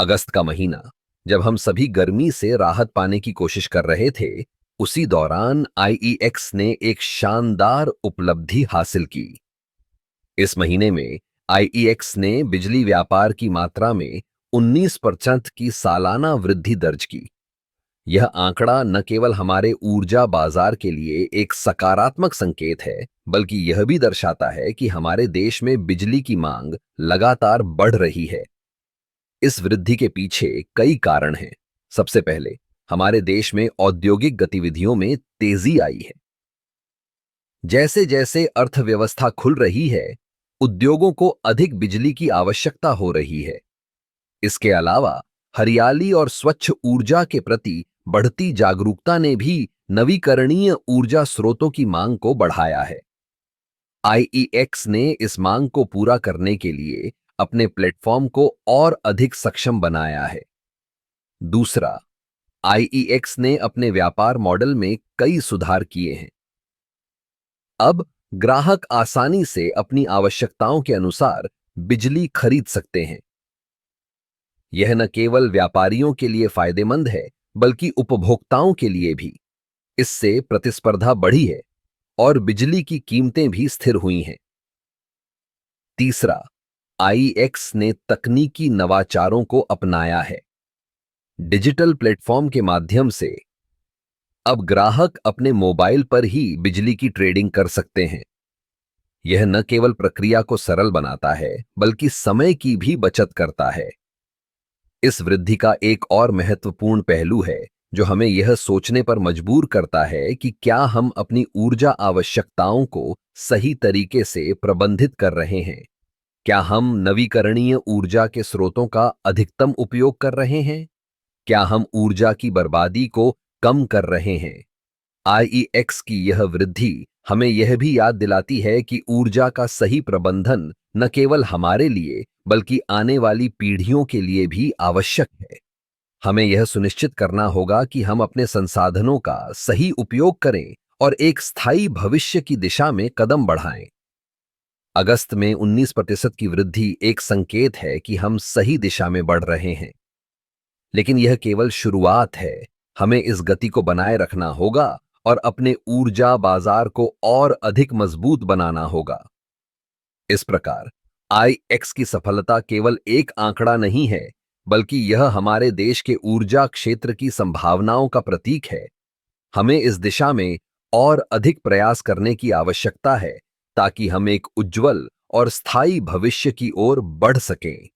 अगस्त का महीना, जब हम सभी गर्मी से राहत पाने की कोशिश कर रहे थे, उसी दौरान आईईएक्स ने एक शानदार उपलब्धि हासिल की। इस महीने में आईईएक्स ने बिजली व्यापार की मात्रा में 19% की सालाना वृद्धि दर्ज की। यह आंकड़ा न केवल हमारे ऊर्जा बाजार के लिए एक सकारात्मक संकेत है, बल्कि यह भी दर्शाता है कि हमारे देश में बिजली की मांग लगातार बढ़ रही है। इस वृद्धि के पीछे कई कारण हैं। सबसे पहले, हमारे देश में औद्योगिक गतिविधियों में तेजी आई है। जैसे जैसे अर्थव्यवस्था खुल रही है, उद्योगों को अधिक बिजली की आवश्यकता हो रही है। इसके अलावा हरियाली और स्वच्छ ऊर्जा के प्रति बढ़ती जागरूकता ने भी नवीकरणीय ऊर्जा स्रोतों की मांग को बढ़ाया है। आईईएक्स ने इस मांग को पूरा करने के लिए अपने प्लेटफॉर्म को और अधिक सक्षम बनाया है। दूसरा, आईईएक्स ने अपने व्यापार मॉडल में कई सुधार किए हैं। अब ग्राहक आसानी से अपनी आवश्यकताओं के अनुसार बिजली खरीद सकते हैं। यह न केवल व्यापारियों के लिए फायदेमंद है, बल्कि उपभोक्ताओं के लिए भी। इससे प्रतिस्पर्धा बढ़ी है और बिजली की कीमतें भी स्थिर हुई हैं। तीसरा, आईएक्स ने तकनीकी नवाचारों को अपनाया है। डिजिटल प्लेटफॉर्म के माध्यम से अब ग्राहक अपने मोबाइल पर ही बिजली की ट्रेडिंग कर सकते हैं। यह न केवल प्रक्रिया को सरल बनाता है, बल्कि समय की भी बचत करता है। इस वृद्धि का एक और महत्वपूर्ण पहलू है, जो हमें यह सोचने पर मजबूर करता है कि क्या हम अपनी ऊर्जा आवश्यकताओं को सही तरीके से प्रबंधित कर रहे हैं। क्या हम नवीकरणीय ऊर्जा के स्रोतों का अधिकतम उपयोग कर रहे हैं? क्या हम ऊर्जा की बर्बादी को कम कर रहे हैं? आईईएक्स की यह वृद्धि हमें यह भी याद दिलाती है कि ऊर्जा का सही प्रबंधन न केवल हमारे लिए, बल्कि आने वाली पीढ़ियों के लिए भी आवश्यक है। हमें यह सुनिश्चित करना होगा कि हम अपने संसाधनों का सही उपयोग करें और एक स्थायी भविष्य की दिशा में कदम बढ़ाएं। अगस्त में 19% की वृद्धि एक संकेत है कि हम सही दिशा में बढ़ रहे हैं। लेकिन यह केवल शुरुआत है। हमें इस गति को बनाए रखना होगा और अपने ऊर्जा बाजार को और अधिक मजबूत बनाना होगा। इस प्रकार आईएक्स की सफलता केवल एक आंकड़ा नहीं है, बल्कि यह हमारे देश के ऊर्जा क्षेत्र की संभावनाओं का प्रतीक है। हमें इस दिशा में और अधिक प्रयास करने की आवश्यकता है, ताकि हम एक उज्जवल और स्थायी भविष्य की ओर बढ़ सकें।